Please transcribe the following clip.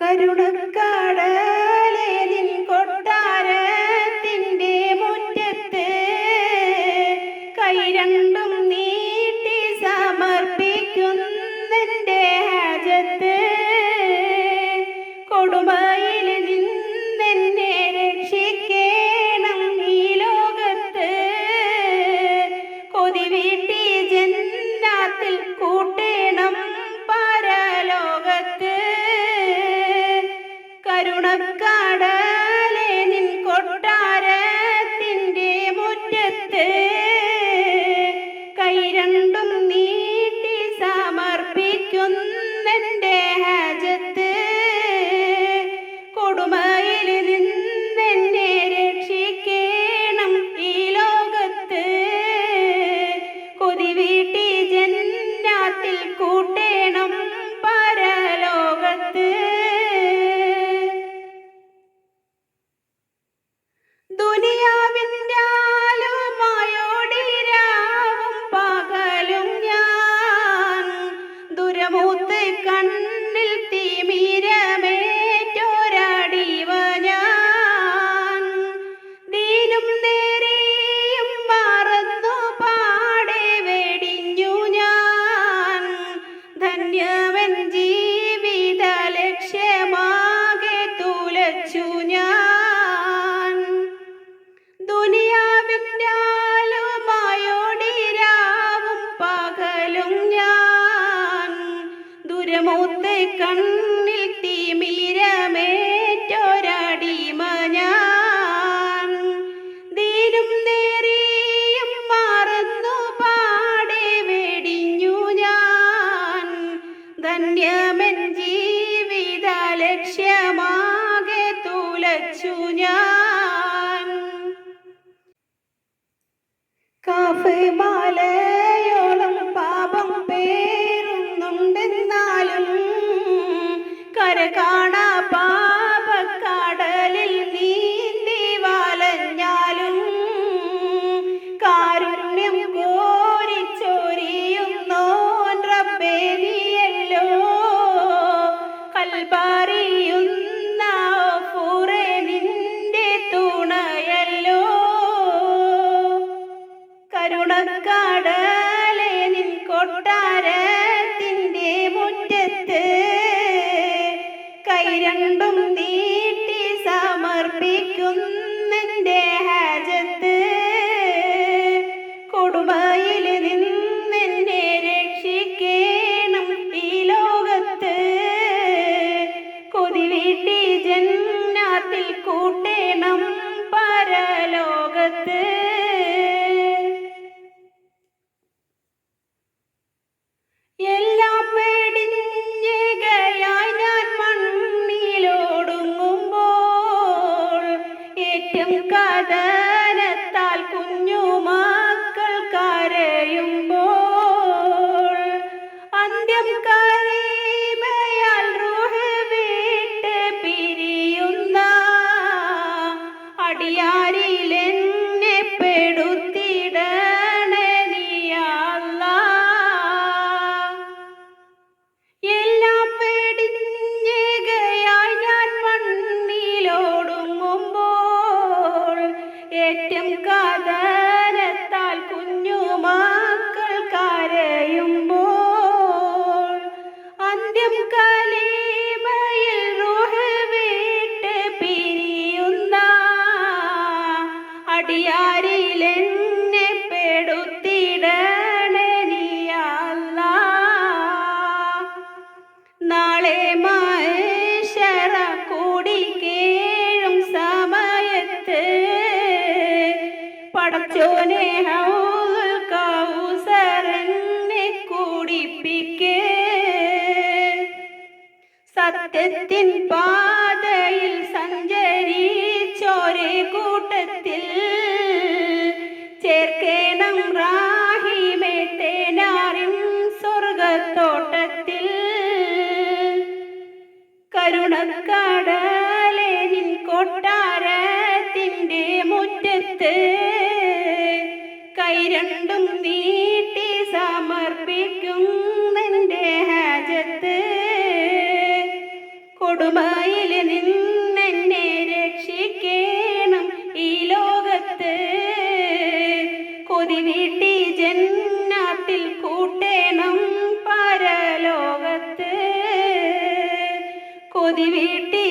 കരുണക്കടലേ നിൻ കൊട്ടാരത്തിൻ്റെ മുറ്റത്ത് കൈ രണ്ടും നീട്ടി സമർപ്പിക്കുന്നെൻ്റെ ഹാജത്ത്. കൊടുമയിൽ നിന്നെന്നെ രക്ഷിക്കേണം ഈ ലോകത്ത്. കൊതി വീട്ടി ജന്നാത്തിൽ കൂട്ടേണം പരലോകത്ത്. കരുണക്കടലേ നിൻ കൊട്ടാരത്തിൻ്റെ മുറ്റത്ത് കൈ രണ്ടും നീട്ടി സമർപ്പിക്കുന്നെൻ്റെ ഹാജത്ത്. കൊടുമയിൽ നിന്നെന്നെ രക്ഷിക്കേണം ഈ ലോകത്ത്. കൊതി വീട്ടി ജന്നാത്തിൽ കൂട്ടേണം പരലോകത്ത്. ദുനിയാവിൻ്റെ ആലുമായോടി രാവും പകലും ഞാൻ ദുരമൂത്ത് കണ്ണിൽ തിമിരമേറ്റൊരടിവ ഞാൻ. ദീനും നേരെയും മറന്നു പാടെ വെടിഞ്ഞു ഞാൻ. ധന്യവൻ ജീവിത ലക്ഷ്യമാകെ തുലച്ചു ഞാൻ. ദുനിയാവിൻ്റെ ആലുമായോടി രാവും പകലും ഞാൻ ദുരമൂത്ത് കണ്ണിൽ തിമിരമേറ്റൊരടിമ ഞാൻ. ദീനും നേരെയും മറന്നു പാടെ വെടിഞ്ഞു ഞാൻ. ധന്യമൻ ജീവിത ലക്ഷ്യമാകെ തുലച്ചു ഞാൻ. കാഫ് മാലയോളം പാപം പേറുന്നുണ്ടെന്നാലും കര കാണാ പാപക്കടലിൽ നീന്തി വലഞ്ഞാലും കാരുണ്യം കോരിച്ചൊരിയുന്നോൻ റബ്ബേ നീയല്ലോ. കൽബറിയുന്ന ഗഫൂറേ നിന്റെ തുണയല്ലോ. കരുണക്കടലേ നിൻ കൊട്ടാരത്തിൻ്റെ മുറ്റത്ത് കൈ രണ്ടും നീട്ടി സമർപ്പിക്കുന്നെൻ്റെ ഹാജത്ത്. കൊടുമയിൽ നിന്നെന്നെ രക്ഷിക്കേണം ഈ ലോകത്ത്. കൊതി വീട്ടി ജന്നാത്തിൽ കൂട്ടേണം പരലോകത്ത്. എല്ലാം വെടിഞ്ഞകയായി ഞാൻ മണ്ണിലോടുങ്ങുമ്പോൾ ഏറ്റം കഥനത്താൽ കുഞ്ഞുമക്കൾ കരയുമ്പോൾ അന്ത്യം കരീമയാൽ റൂഹ് വിട്ട് പിരിയുന്ന അടിയാരിലെന്നെ പെടുത്തിടണേ നീ അല്ലാഹ്. എല്ലാം വെടിഞ്ഞകയായി ഞാൻ മണ്ണിലോടുങ്ങുമ്പോൾ ഏറ്റം കഥനത്താൽ കുഞ്ഞുമക്കൾ കരയുമ്പോൾ അന്ത്യം കലീമയിൽ റൂഹ് വിട്ട് പിരിയുന്ന അടിയാരിലെന്നെ പെടുത്തിടണേ നീ അല്ലാഹ്. നാളെ മഹ്ശറ കൂടി കേഴും സമയത്ത് പടച്ചോനെ ഹൗദുൽ കൗസറിനെ കുടിപ്പിക്കേ. സത്യത്തിൻ പാതയിൽ സഞ്ചരിച്ചോരേ കൂട്ടത്തിൽ ചേർക്കേണം റാഹിമേ തേനാറിൻ സ്വർഗത്തോട്ടത്തിൽ. കരുണക്കടലേ നിൻ കൊട്ടാരത്തിൻ്റെ മുറ്റത്ത് കൈ രണ്ടും നീട്ടി സമർപ്പിക്കും നിന്റെ ഹാജത്ത്. കൊടുമയിൽ നിന്നെന്നെ രക്ഷിക്കേണം ഈ ലോകത്ത്. കൊതി വീട്ടി ജന്നാത്തിൽ കൂട്ടേണം പരലോകത്ത്. കൊതി വീട്ടി